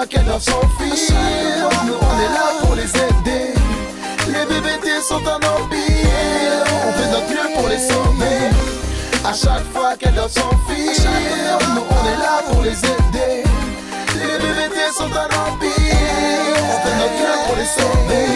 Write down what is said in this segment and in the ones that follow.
qu'elles doivent s'enfuir, nous on est là pour les aider. Les BBT sont un empire, on fait notre mieux pour les sauver. À chaque fois qu'elles doivent s'enfuir, nous on est là pour les aider. Les BBT sont un empire, on fait notre mieux pour les sauver.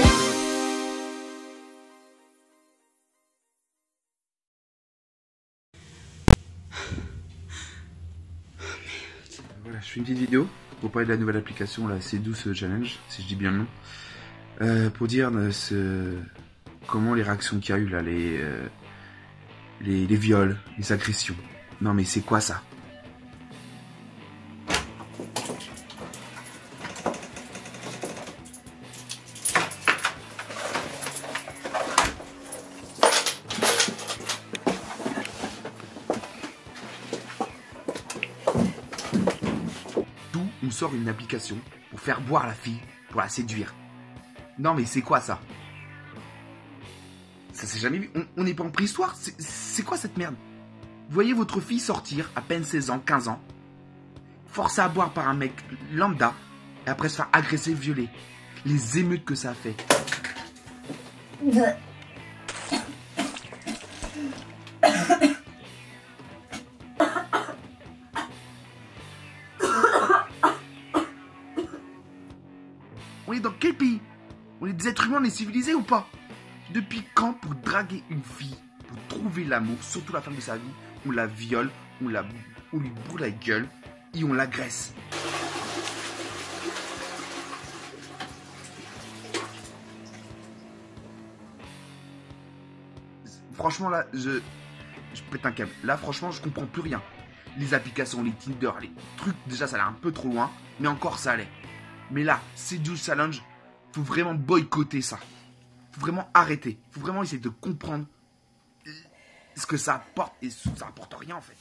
Voilà, je fais une petite vidéo pour parler de la nouvelle application, la C12 Challenge, si je dis bien le nom, pour dire comment les réactions qu'il y a eu là, les viols, les agressions. Non mais c'est quoi ça? D'où on sort une application pour faire boire la fille, pour la séduire. Non mais c'est quoi ça? Ça s'est jamais vu. On n'est pas en préhistoire. C'est quoi cette merde? Vous voyez votre fille sortir, à peine 16 ans, 15 ans, forcée à boire par un mec lambda, et après se faire agresser, violer. Les émeutes que ça a fait. On est dans quel pays? On est des êtres humains, on est civilisés ou pas? Depuis quand, pour draguer une fille, pour trouver l'amour, surtout la femme de sa vie, on la viole, on lui bourre la gueule et on l'agresse? Franchement là, je pète un câble. Là franchement je comprends plus rien. Les applications, les Tinder, les trucs, déjà ça allait un peu trop loin, mais encore ça allait. Mais là, C12 Challenge, faut vraiment boycotter ça. Faut vraiment arrêter. Faut vraiment essayer de comprendre ce que ça apporte et ce que ça apporte rien en fait.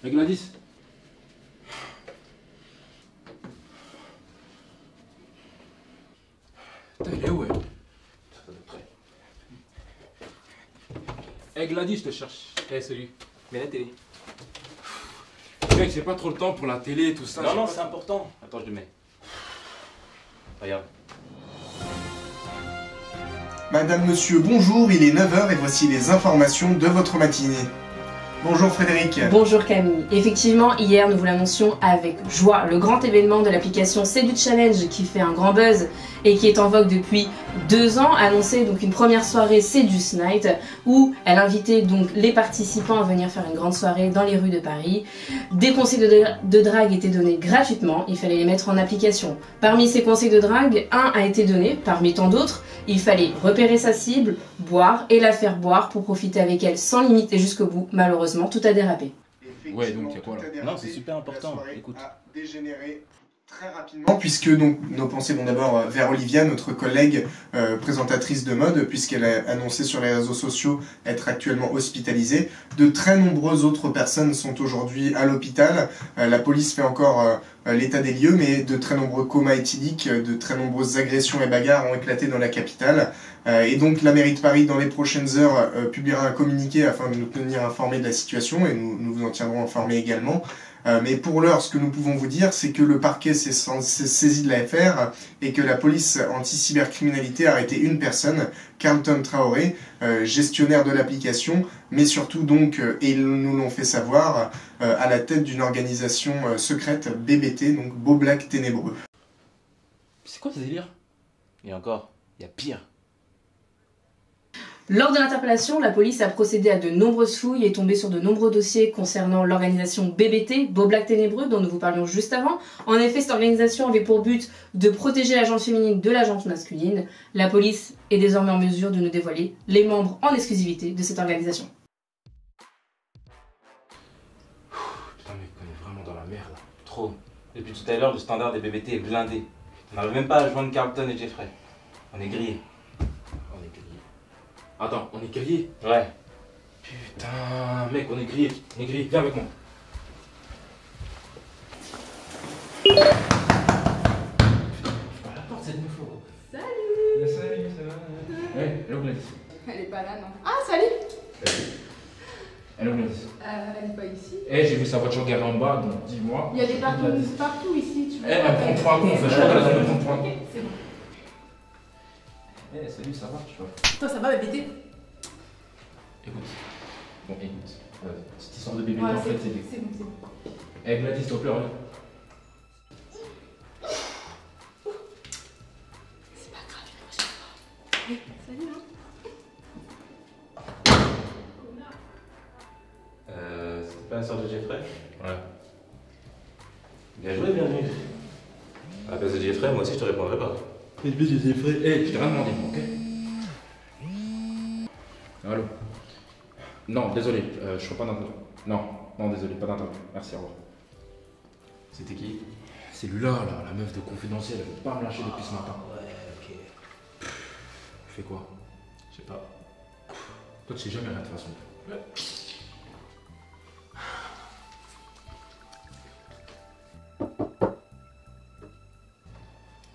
Avec Gladys. Putain, il est où, Hey Gladys, je te cherche. Eh, salut. Mais la télé. Mec, j'ai pas trop le temps pour la télé et tout ça. Non, c'est important. Attends, je le mets. Regarde. Madame, monsieur, bonjour, il est 9h et voici les informations de votre matinée. Bonjour Frédéric. Bonjour Camille. Effectivement, hier nous vous l'annoncions avec joie, le grand événement de l'application C12 Challenge qui fait un grand buzz et qui est en vogue depuis 2 ans, annonçait donc une première soirée C12 Night où elle invitait donc les participants à venir faire une grande soirée dans les rues de Paris. Des conseils de drague étaient donnés gratuitement, il fallait les mettre en application. Parmi ces conseils de drague, un a été donné, parmi tant d'autres, il fallait repérer sa cible, boire et la faire boire pour profiter avec elle sans limite et jusqu'au bout. Malheureusement, tout a dérapé. Ouais, donc il y a quoi là? Non, c'est super important. Écoute. Dégénéré très rapidement, puisque donc nos pensées vont d'abord vers Olivia, notre collègue présentatrice de mode, puisqu'elle a annoncé sur les réseaux sociaux être actuellement hospitalisée. De très nombreuses autres personnes sont aujourd'hui à l'hôpital. La police fait encore l'état des lieux, mais de très nombreux comas éthyliques, de très nombreuses agressions et bagarres ont éclaté dans la capitale. Et donc la mairie de Paris, dans les prochaines heures, publiera un communiqué afin de nous tenir informés de la situation, et nous vous en tiendrons informés également. Mais pour l'heure, ce que nous pouvons vous dire, c'est que le parquet s'est saisi de l'affaire et que la police anti-cybercriminalité a arrêté une personne, Carlton Traoré, gestionnaire de l'application, mais surtout donc, et ils nous l'ont fait savoir, à la tête d'une organisation secrète, BBT, donc Beau Black Ténébreux. C'est quoi ce délire? Et encore, il y a pire. Lors de l'interpellation, la police a procédé à de nombreuses fouilles et est tombée sur de nombreux dossiers concernant l'organisation BBT, Beau Black Ténébreux, dont nous vous parlions juste avant. En effet, cette organisation avait pour but de protéger la gente féminine de la gente masculine. La police est désormais en mesure de nous dévoiler les membres en exclusivité de cette organisation. Putain mec, on est vraiment dans la merde. Trop. Depuis tout à l'heure, le standard des BBT est blindé. On n'arrive même pas à joindre Carlton et Jeffrey. On est grillés. Attends, on est grillé? Ouais. Putain, mec, on est grillé. On est grillé. Viens avec moi. Putain, la porte, cette meuf. Salut. Salut, ça va? Ouais, hello Gladys. Elle est pas là, non. Ah, salut. Elle est où Gladys? Elle n'est pas ici. Eh, j'ai vu sa voiture garée en bas, donc dis-moi. Il y a des partout ici. Tu veux Elle me prend pour un con, en fait. Je crois qu'elle me prend pour un con. C'est bon. Eh, salut, ça va, tu vois. Toi, ça va, bébé? Écoute. Bon, écoute. Cette histoire de bébé, Ouais, en fait, c'est des. C'est bon, c'est bon. Eh, Gladys, t'as peur, là. C'est pas grave, il va pas. Salut, hein. C'était pas la soeur de Jeffrey? Ouais. Bien joué, bienvenue. À la place de Jeffrey, moi aussi je te répondrai pas. Eh, je t'ai rien demandé, ok? Allô? Non, désolé, je suis pas d'interview. Non, désolé, pas d'interview. Merci, au revoir. C'était qui? C'est lui-là, là, la meuf de confidentiel, elle veut pas me lâcher depuis ce matin. Ouais, ok. Fais quoi? Je sais pas. Toi, tu sais jamais rien de toute façon.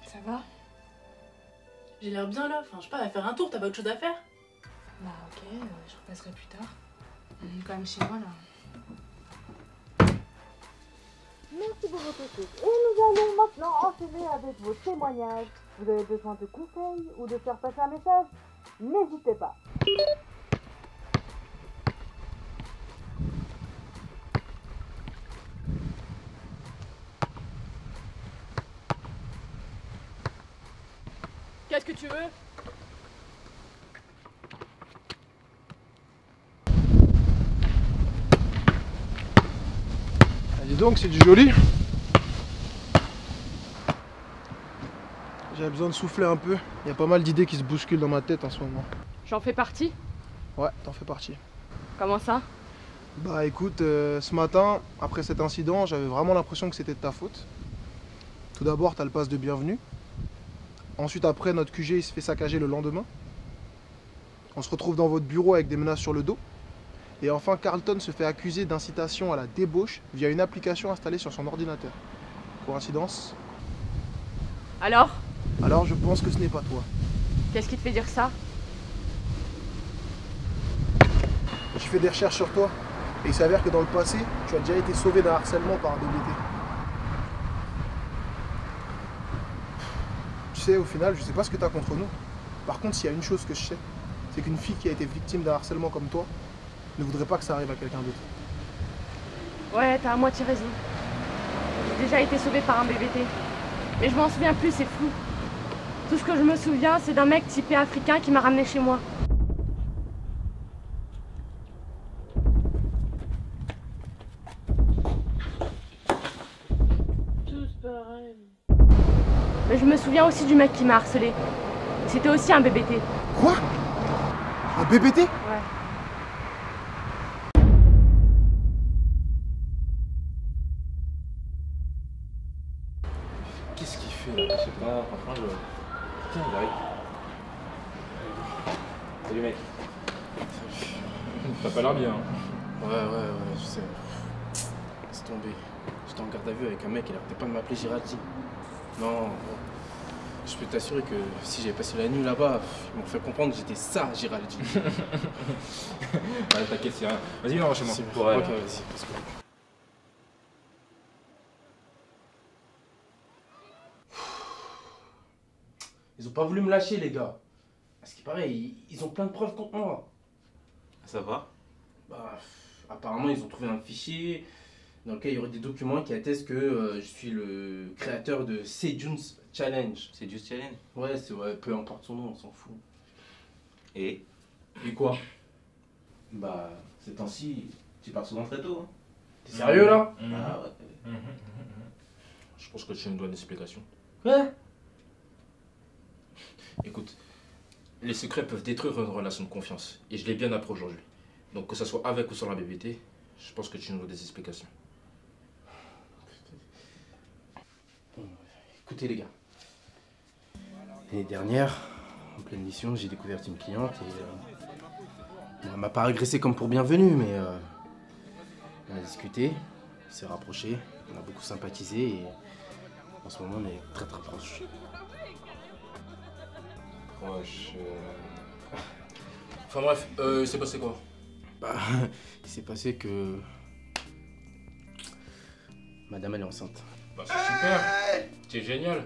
Ça va? J'ai l'air bien là. Enfin, je sais pas, à faire un tour, t'as pas autre chose à faire? Bah ok, je repasserai plus tard. On est quand même chez moi là. Merci pour votre écoute. Et nous allons maintenant enchaîner avec vos témoignages. Vous avez besoin de conseils ou de faire passer un message? N'hésitez pas. Qu'est-ce que tu veux? Dis donc, c'est du joli. J'avais besoin de souffler un peu. Il y a pas mal d'idées qui se bousculent dans ma tête en ce moment. J'en fais partie? Ouais, t'en fais partie. Comment ça? Bah écoute, ce matin, après cet incident, j'avais vraiment l'impression que c'était de ta faute. Tout d'abord, t'as le pass de bienvenue. Ensuite, après, notre QG il se fait saccager le lendemain. On se retrouve dans votre bureau avec des menaces sur le dos. Et enfin, Carlton se fait accuser d'incitation à la débauche via une application installée sur son ordinateur. Coïncidence? Alors? Alors, je pense que ce n'est pas toi. Qu'est-ce qui te fait dire ça? Je fais des recherches sur toi. Et il s'avère que dans le passé, tu as déjà été sauvé d'un harcèlement par un BBT. Tu sais, au final, je sais pas ce que tu as contre nous. Par contre, s'il y a une chose que je sais, c'est qu'une fille qui a été victime d'un harcèlement comme toi ne voudrait pas que ça arrive à quelqu'un d'autre. Ouais, t'as à moitié raison. J'ai déjà été sauvée par un BBT. Mais je m'en souviens plus, c'est flou. Tout ce que je me souviens, c'est d'un mec typé africain qui m'a ramené chez moi. Tous pareils. Mais je me souviens aussi du mec qui m'a harcelé. C'était aussi un BBT. Quoi? Un BBT? Ouais. Qu'est-ce qu'il fait là? Je sais pas, franchement, je. Tiens, il arrive. Salut mec. T'as pas l'air bien. Ouais, je sais. Laisse tomber. J'étais en garde à vue avec un mec, il arrêtait pas de m'appeler Géraldine. Non, je peux t'assurer que si j'avais passé la nuit là-bas, ils m'ont fait comprendre que j'étais ça, Géraldine. Ouais, t'inquiète, c'est rien. Vas-y, viens, on va chez moi. Pour elle. Ok, vas-y, parce que... Ils ont pas voulu me lâcher, les gars. À ce qui paraît, ils ont plein de preuves contre moi. Ça va? Bah, apparemment, ils ont trouvé un fichier dans lequel il y aurait des documents qui attestent que je suis le créateur de Sejune's Challenge. Sejune's Challenge? Ouais, ouais, peu importe son nom, on s'en fout. Et quoi? Bah, ces temps-ci, tu pars souvent très tôt. Hein. T'es sérieux là? Ah ouais. Je pense que tu me dois une explication. Ouais. Écoute, les secrets peuvent détruire une relation de confiance. Et je l'ai bien appris aujourd'hui. Donc que ce soit avec ou sans la BBT, je pense que tu nous dois des explications. Écoutez les gars. L'année dernière, en pleine mission, j'ai découvert une cliente et elle m'a pas agressé comme pour bienvenue, mais on a discuté, on s'est rapprochés, on a beaucoup sympathisé et en ce moment on est très très proches. Proche. Enfin bref, c'est passé quoi? Bah, il s'est passé que... Madame, elle est enceinte. Bah, c'est super. C'est génial.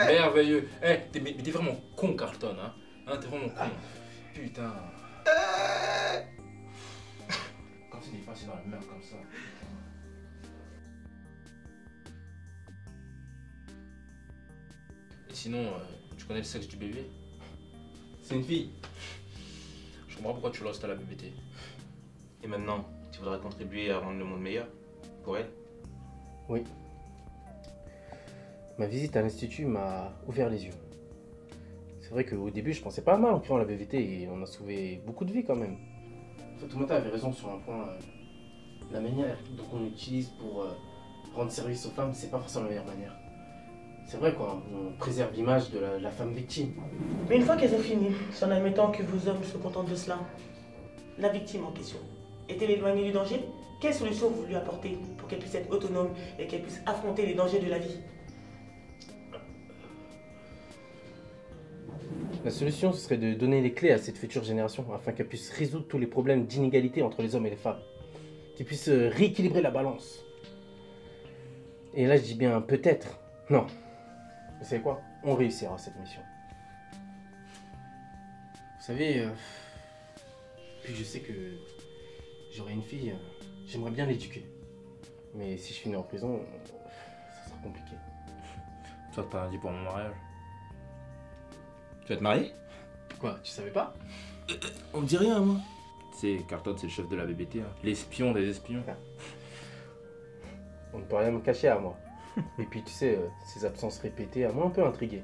Merveilleux. Eh, t'es vraiment con, Carlton, hein. T'es vraiment con. Putain. Quand c'est des passer dans la merde comme ça. Et sinon, tu connais le sexe du bébé? C'est une fille. Je comprends pourquoi tu restes à la BBT. Et maintenant, tu voudrais contribuer à rendre le monde meilleur pour elle? Oui. Ma visite à l'institut m'a ouvert les yeux. C'est vrai qu'au début, je pensais pas mal en créant la BVT et on a sauvé beaucoup de vies quand même. Fatoumata avait raison sur un point. La manière dont on l'utilise pour rendre service aux femmes, c'est pas forcément la meilleure manière. C'est vrai quoi, on préserve l'image de la femme victime. Mais une fois qu'elles ont fini, c'est en admettant que vos hommes se contentent de cela, la victime en question est-elle éloignée du danger? Quelle solution vous lui apportez pour qu'elle puisse être autonome et qu'elle puisse affronter les dangers de la vie? La solution, ce serait de donner les clés à cette future génération afin qu'elle puisse résoudre tous les problèmes d'inégalité entre les hommes et les femmes. Qu'elle puisse rééquilibrer la balance. Et là, je dis bien peut-être. Non. Vous savez quoi? On réussira cette mission. Vous savez, puis je sais que j'aurai une fille, j'aimerais bien l'éduquer. Mais si je finis en prison, ça sera compliqué. Toi, t'as dit pour mon mariage. Tu vas te marier? Quoi, tu savais pas? On me dit rien, moi. Tu sais, Carlton, c'est le chef de la BBT, hein. L'espion des espions. On ne peut rien me cacher à moi. Et puis tu sais, ces absences répétées m'ont un peu intrigué.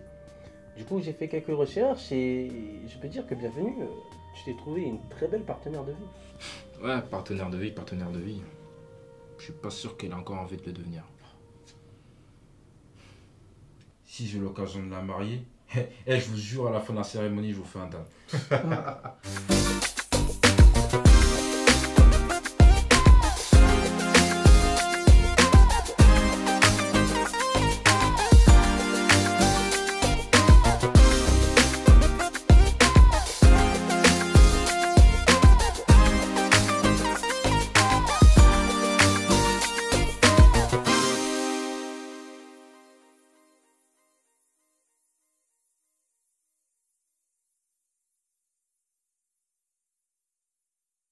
Du coup, j'ai fait quelques recherches et je peux dire que bienvenue, tu t'es trouvé une très belle partenaire de vie. Ouais, partenaire de vie, partenaire de vie. Je suis pas sûr qu'elle a encore envie de le devenir. Si j'ai l'occasion de la marier, je vous jure, à la fin de la cérémonie, je vous fais un tas.